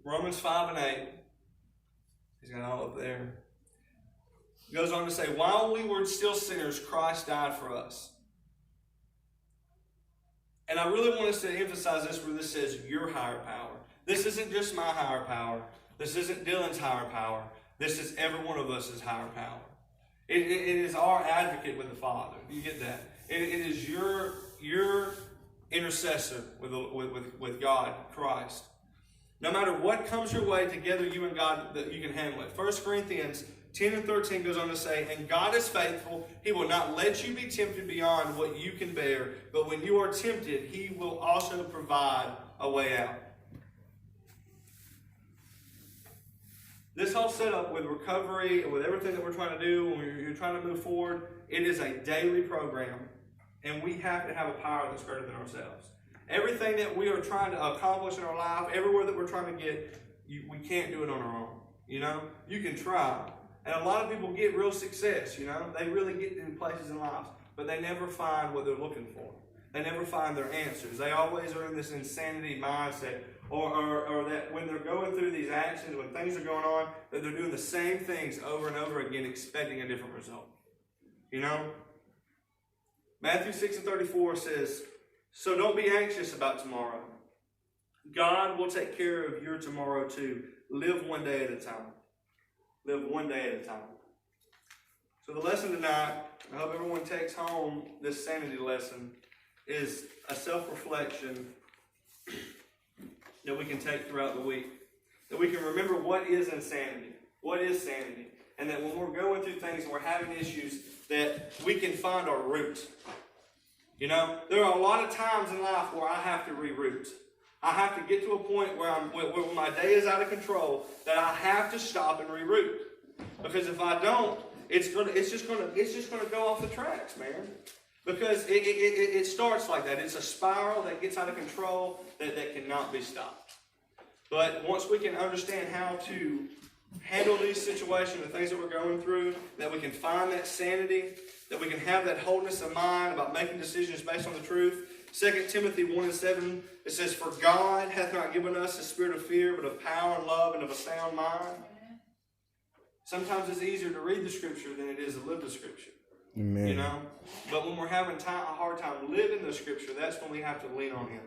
Romans 5 and 8. He's got it all up there. It goes on to say, while we were still sinners, Christ died for us. And I really want us to emphasize this where this says your higher power. This isn't just my higher power. This isn't Dylan's higher power. This is every one of us' higher power. It is our advocate with the Father. You get that? It is your intercessor with God, Christ. No matter what comes your way, together you and God, that you can handle it. 1 Corinthians 10 and 13 goes on to say, and God is faithful. He will not let you be tempted beyond what you can bear. But when you are tempted, He will also provide a way out. This whole setup with recovery and with everything that we're trying to do when you're trying to move forward, it is a daily program. And we have to have a power that's greater than ourselves. Everything that we are trying to accomplish in our life, everywhere that we're trying to get, we can't do it on our own. You know, you can try. And a lot of people get real success, you know. They really get to places in life, but they never find what they're looking for. They never find their answers. They always are in this insanity mindset, or that when they're going through these actions, when things are going on, that they're doing the same things over and over again, expecting a different result. You know? Matthew 6 and 34 says, so don't be anxious about tomorrow. God will take care of your tomorrow too. Live one day at a time. Live one day at a time. So the lesson tonight, I hope everyone takes home this sanity lesson, is a self-reflection that we can take throughout the week. That we can remember what is insanity. What is sanity? And that when we're going through things and we're having issues, that we can find our root. You know, there are a lot of times in life where I have to reroute. I have to get to a point where where my day is out of control, that I have to stop and reroute. Because if I don't, it's just gonna go off the tracks, man. Because it starts like that. It's a spiral that gets out of control that cannot be stopped. But once we can understand how to handle these situations, the things that we're going through, that we can find that sanity, that we can have that wholeness of mind about making decisions based on the truth. 2 Timothy 1 and 7, it says, for God hath not given us a spirit of fear, but of power and love and of a sound mind. Sometimes it's easier to read the Scripture than it is to live the Scripture. Amen. You know? But when we're having a hard time living the Scripture, that's when we have to lean on Him.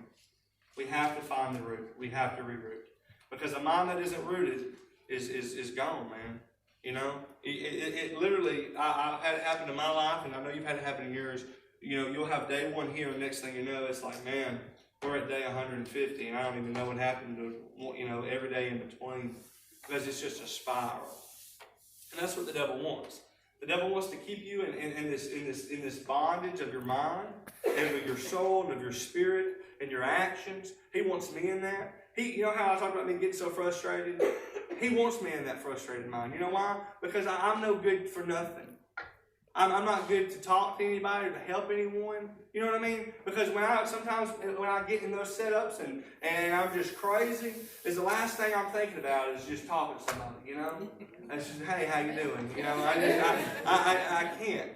We have to find the root. We have to reroute. Because a mind that isn't rooted is gone, man. You know? It literally, I've had it happen in my life, and I know you've had it happen in yours. You know, you'll have day one here, and the next thing you know, it's like, man, we're at day 150, and I don't even know what happened to, you know, every day in between. Because it's just a spiral. And that's what the devil wants. The devil wants to keep you in this bondage of your mind, and of your soul, and of your spirit, and your actions. He wants me in that. You know how I talked about me getting so frustrated? He wants me in that frustrated mind. You know why? Because I'm no good for nothing. I'm not good to talk to anybody, to help anyone. You know what I mean? Because sometimes when I get in those setups and I'm just crazy, is the last thing I'm thinking about is just talking to somebody, you know? It's just, hey, how you doing? You know, I can't.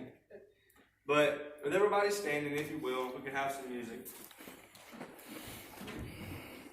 But with everybody standing, if you will, we can have some music.